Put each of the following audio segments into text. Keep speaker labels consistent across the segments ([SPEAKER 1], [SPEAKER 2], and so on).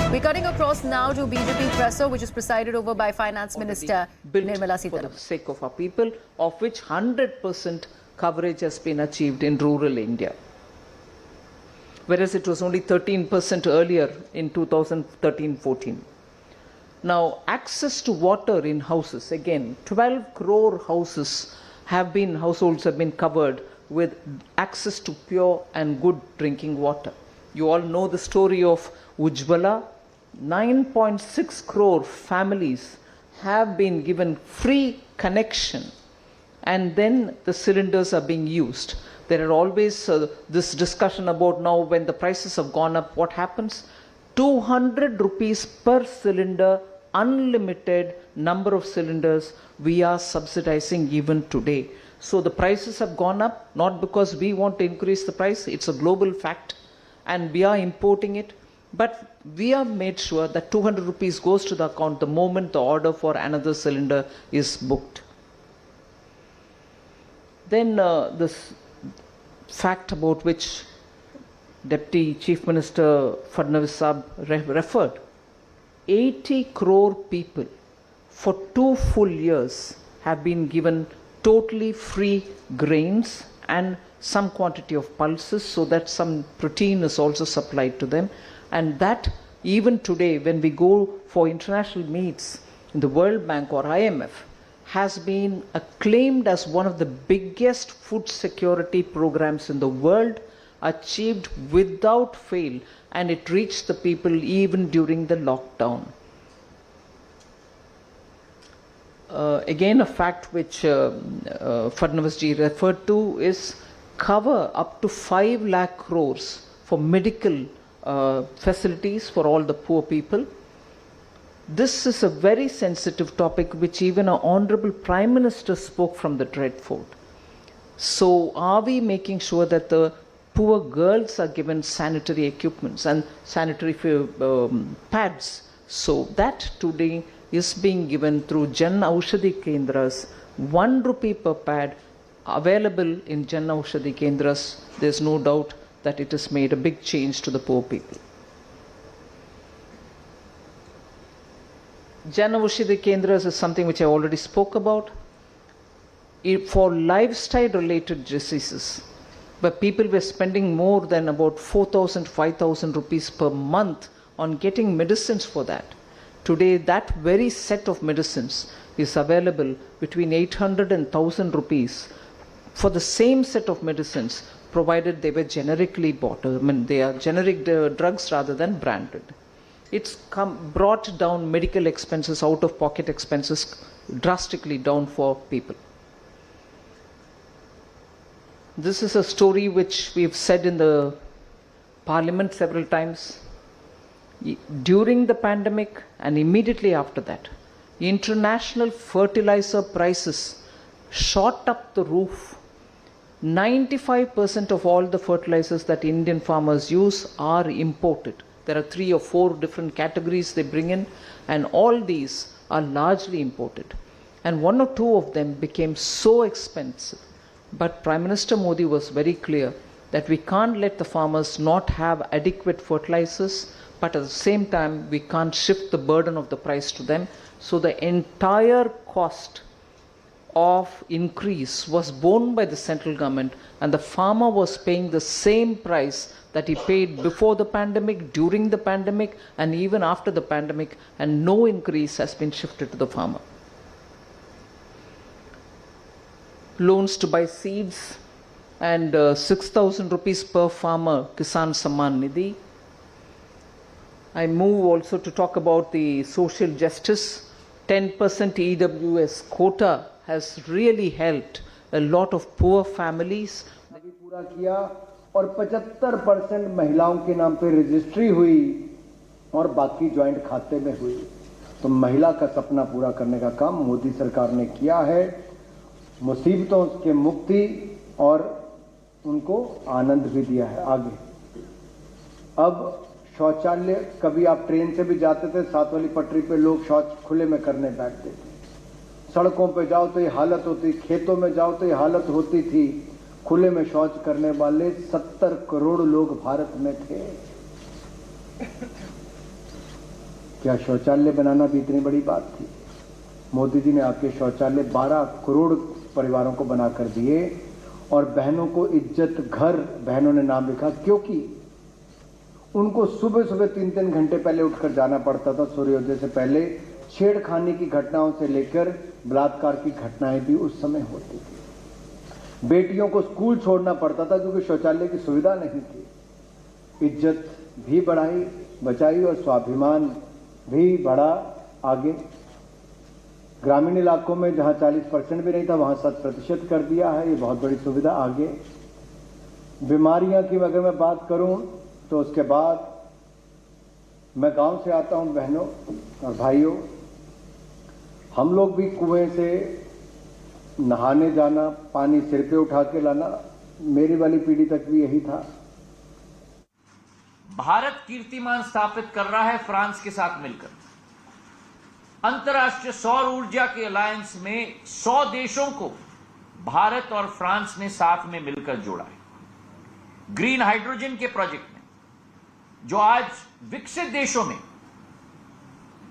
[SPEAKER 1] We're cutting across now to BJP presser, which is presided over by Finance Minister Nirmala Sitharaman.
[SPEAKER 2] For the sake of our people, of which 100% coverage has been achieved in rural India, whereas it was only 13% earlier in 2013-14. Now, access to water in houses, again, 12 crore households have been covered with access to pure and good drinking water. You all know the story of Ujjwala. 9.6 crore families have been given free connection, and then the cylinders are being used. There are always this discussion about now when the prices have gone up, what happens? 200 rupees per cylinder, unlimited number of cylinders we are subsidizing even today. So the prices have gone up, not because we want to increase the price, it's a global fact, and we are importing it. But we have made sure that 200 rupees goes to the account the moment the order for another cylinder is booked. Then this fact about which Deputy Chief Minister Fadnavis Saab referred, 80 crore people for 2 full years have been given totally free grains and some quantity of pulses, so that some protein is also supplied to them. And that even today, when we go for international meets in the World Bank or IMF, has been acclaimed as one of the biggest food security programs in the world, achieved without fail, and it reached the people even during the lockdown. Again, a fact which Fadnavis ji referred to is cover up to 5 lakh crores for medical facilities for all the poor people. This is a very sensitive topic which even our Honorable Prime Minister spoke from the Dread Fort. So are we making sure that the poor girls are given sanitary equipments and sanitary pads? So that today is being given through Jan Aushadhi Kendras, 1 rupee per pad available in Jan Aushadhi Kendras. There's no doubt that it has made a big change to the poor people. Jan Aushadhi Kendras is something which I already spoke about. For lifestyle related diseases, where people were spending more than about 4,000, 5,000 rupees per month on getting medicines for that. Today, that very set of medicines is available between 800 and 1,000 rupees for the same set of medicines, provided they were generically bought. I mean, they are generic drugs rather than branded. It's brought down medical expenses, out-of-pocket expenses, drastically down for people. This is a story which we've said in the Parliament several times. During the pandemic and immediately after that, international fertilizer prices shot up the roof. 95% of all the fertilizers that Indian farmers use are imported. There are 3 or 4 different categories they bring in, and all these are largely imported. And 1 or 2 of them became so expensive. But Prime Minister Modi was very clear that we can't let the farmers not have adequate fertilizers, but at the same time, we can't shift the burden of the price to them. So the entire cost of increase was borne by the central government, and the farmer was paying the same price that he paid before the pandemic, during the pandemic, and even after the pandemic, and no increase has been shifted to the farmer. Loans to buy seeds and 6,000 rupees per farmer, Kisan Samman Nidhi. I move also to talk about the social justice. 10% EWS quota has really helped a lot of poor families.
[SPEAKER 3] पूरा किया और 75% महिलाओं के नाम पे registry हुई और बाकी ज्वाइंट खाते में हुई। तो महिला का सपना पूरा करने का काम मोदी सरकार ने किया है। मुसीबतों के मुक्ति और उनको आनंद भी दिया है। आगे अब शौचालय, कभी आप ट्रेन से भी जाते थे, 7 वाली पटरी पे लोग शौच खुले में करने बैठते थे। सड़कों पे जाओ तो ये हालत होती, खेतों में जाओ तो ये हालत होती थी। खुले में शौच करने वाले 70 करोड़ लोग भारत में थे। क्या शौचालय बनाना भी इतनी बड़ी बात थी? मोदी जी ने आके शौचालय 12 करोड़ परिवारों को बनाकर दिए और बहनों को इज्जत घर बहनों ने नाम लिखा, क्योंकि उनको सुबह सुबह 3-3 घंटे पहले उठकर जाना पड़ता था सूर्योदय से पहले। छेड़खानी की घटनाओं से लेकर बलात्कार की घटनाएं भी उस समय होती थी। बेटियों को स्कूल छोड़ना पड़ता था क्योंकि शौचालय की सुविधा नहीं थी। इज्जत भी बढ़ाई बचाई और स्वाभिमान भी बढ़ा आगे। ग्रामीण इलाकों में जहां 40% भी नहीं था वहां 7% कर दिया है। ये बहुत बड़ी सुविधा आगे। बीमारियां की अगर मैं बात करूं तो उसके बाद मैं गांव से आता हूं बहनों और भाइयों, हम लोग भी कुएं से नहाने जाना, पानी सिर पे उठा के लाना, मेरी वाली पीढ़ी तक भी यही था।
[SPEAKER 4] भारत कीर्तिमान स्थापित कर रहा है फ्रांस के साथ मिलकर। अंतर्राष्ट्रीय सौर ऊर्जा के अलायंस में 100 देशों को भारत और फ्रांस ने साथ में मिलकर जोड़ा है। ग्रीन हाइड्रोजन के प्रोजेक्ट में जो आज विकसित देशों में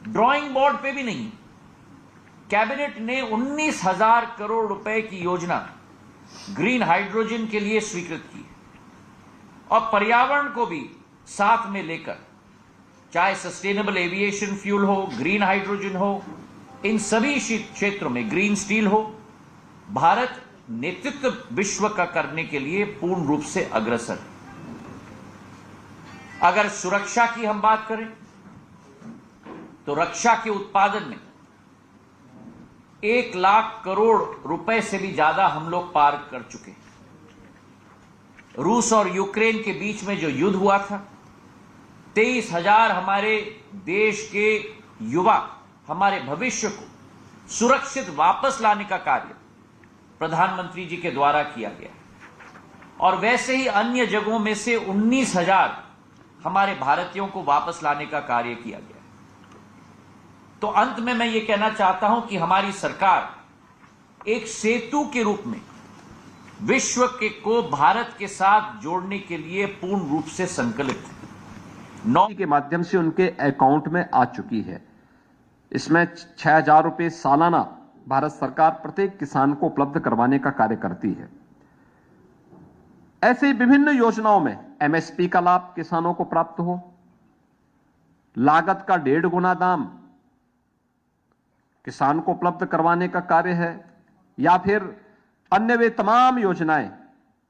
[SPEAKER 4] ड्राइंग बोर्ड पे भी नहीं, कैबिनेट ने 19,000 करोड़ रुपए की योजना ग्रीन हाइड्रोजन के लिए स्वीकृत की और पर्यावरण को भी साथ में लेकर, चाहे सस्टेनेबल एविएशन फ्यूल हो, ग्रीन हाइड्रोजन हो, इन सभी क्षेत्रों में ग्रीन स्टील हो, भारत नेतृत्व विश्व का करने के लिए पूर्ण रूप से अग्रसर है। अगर सुरक्षा की हम बात करें तो रक्षा के उत्पादन में 1 लाख करोड़ रुपए से भी ज्यादा हम लोग पार कर चुके हैं। रूस और यूक्रेन के बीच में जो युद्ध हुआ था, 23,000 हमारे देश के युवा हमारे भविष्य को सुरक्षित वापस लाने का कार्य प्रधानमंत्री जी के द्वारा किया गया और वैसे ही अन्य जगहों में से 19,000 हमारे भारतीयों को वापस लाने का कार्य किया गया। तो अंत में मैं ये कहना चाहता हूं कि हमारी सरकार एक सेतु के रूप में विश्व को भारत के साथ जोड़ने के लिए पूर्ण रूप से संकल्पित है।
[SPEAKER 5] के माध्यम से उनके अकाउंट में आ चुकी है। इसमें 6,000 रुपए सालाना भारत सरकार प्रत्येक किसान को उपलब्ध करवाने का कार्य करती है। ऐसे विभिन्न योजनाओं में एमएसपी का लाभ किसानों को प्राप्त हो, लागत का 1.5 गुना दाम किसान को उपलब्ध करवाने का कार्य है, या फिर अन्य वे तमाम योजनाएं